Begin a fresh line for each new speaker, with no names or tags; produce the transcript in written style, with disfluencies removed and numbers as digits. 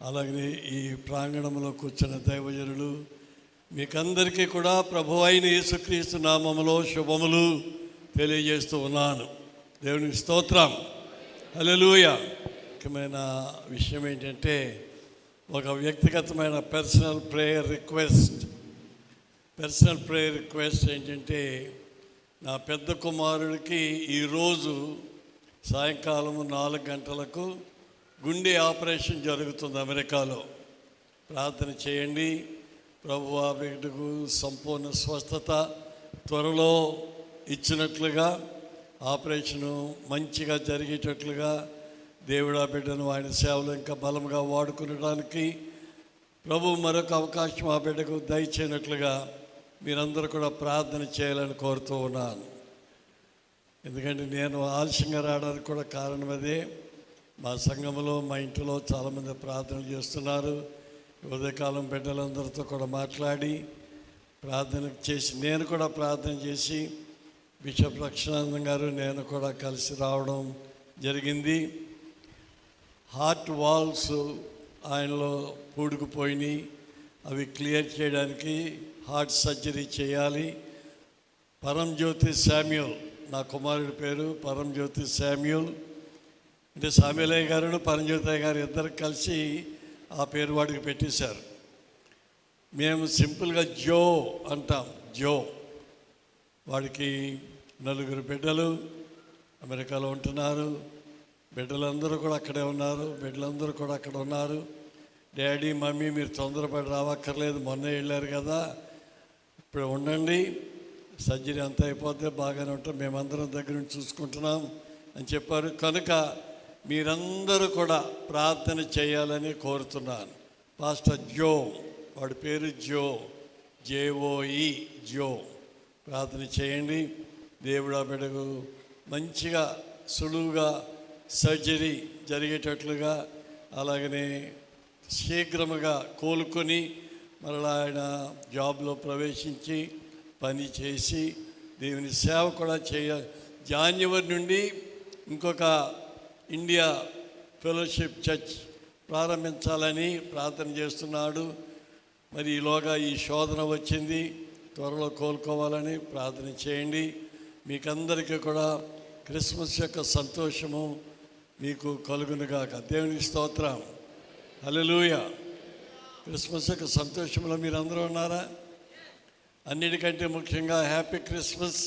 అలాగే ఈ ప్రాంగణంలో కూర్చున్న దైవజనులు మీకందరికీ కూడా ప్రభు అయిన యేసుక్రీస్తు నామములో శుభములు తెలియజేస్తూ ఉన్నాను. దేవునికి స్తోత్రం. హల్లెలూయా. ముఖ్యమైన విషయం ఏంటంటే ఒక వ్యక్తిగతమైన పర్సనల్ ప్రేయర్ రిక్వెస్ట్ ఏంటంటే నా పెద్ద కుమారుడికి ఈరోజు సాయంకాలం 4 గంటలకు గుండె ఆపరేషన్ జరుగుతుంది అమెరికాలో. ప్రార్థన చేయండి. ప్రభువా బిడ్డకు సంపూర్ణ స్వస్థత త్వరలో ఇచ్చినట్లుగా, ఆపరేషను మంచిగా జరిగేటట్లుగా దేవుడా బిడ్డను ఆయన సేవలు ఇంకా బలంగా వాడుకునడానికి ప్రభు మరొక అవకాశం ఆ బిడ్డకు దయచేయనట్లుగా మీరందరూ కూడా ప్రార్థన చేయాలని కోరుతూ ఉన్నాను. ఎందుకంటే నేను ఆలస్యంగా రావడానికి కూడా కారణం అదే. మా సంఘంలో మా ఇంటిలో చాలామంది ప్రార్థనలు చేస్తున్నారు. ఉదయకాలం బిడ్డలందరితో కూడా మాట్లాడి ప్రార్థన చేసి నేను కూడా ప్రార్థన చేసి బిషప్ లక్ష్మణానందం గారు నేను కూడా కలిసి రావడం జరిగింది. హార్ట్ వాల్స్ ఆయనలో పూడుకుపోయినాయి. అవి క్లియర్ చేయడానికి హార్ట్ సర్జరీ చేయాలి. పరంజ్యోతి శామ్యూల్, నా కుమారుడి పేరు పరంజ్యోతి శామ్యూల్. అంటే సామ్యులయ్య గారు పరంజ్యోతి గారు ఇద్దరు కలిసి ఆ పేరు వాడికి పెట్టేశారు. మేము సింపుల్గా జో అంటాం. జో. వాడికి 4 బిడ్డలు అమెరికాలో ఉంటున్నారు. బిడ్డలందరూ కూడా అక్కడే ఉన్నారు. బిడ్డలందరూ కూడా అక్కడ ఉన్నారు. డాడీ మమ్మీ మీరు తొందరపడి రావక్కర్లేదు, మొన్న వెళ్ళారు కదా, ఇప్పుడు ఉండండి, సర్జరీ అంతా అయిపోతే బాగానే ఉంటాం, మేమందరం దగ్గర నుంచి చూసుకుంటున్నాం అని చెప్పారు. కనుక మీరందరూ కూడా ప్రార్థన చేయాలని కోరుతున్నాను. పాస్టర్ జో, వాడి పేరు జో, JOE జో. ప్రార్థన చేయండి. దేవుడు ఆ బిడ్డకు మంచిగా సులువుగా సర్జరీ జరిగేటట్లుగా, అలాగనే శీఘ్రముగా కోలుకొని మరలా ఆయన జాబ్లో ప్రవేశించి పని చేసి దేవుని సేవ కూడా జనవరి నుండి ఇంకొక ఇండియా ఫెలోషిప్ చర్చ్ ప్రారంభించాలని ప్రార్థన చేస్తున్నాడు. మరి ఈలోగా ఈ శోధన వచ్చింది, త్వరలో కోలుకోవాలని ప్రార్థన చేయండి. మీకందరికీ కూడా క్రిస్మస్ యొక్క సంతోషము మీకు కలుగునుగాక. దేవునికి స్తోత్రం. హల్లెలూయా. క్రిస్మస్ యొక్క సంతోషంలో మీరందరూ ఉన్నారా? అన్నిటికంటే ముఖ్యంగా హ్యాపీ క్రిస్మస్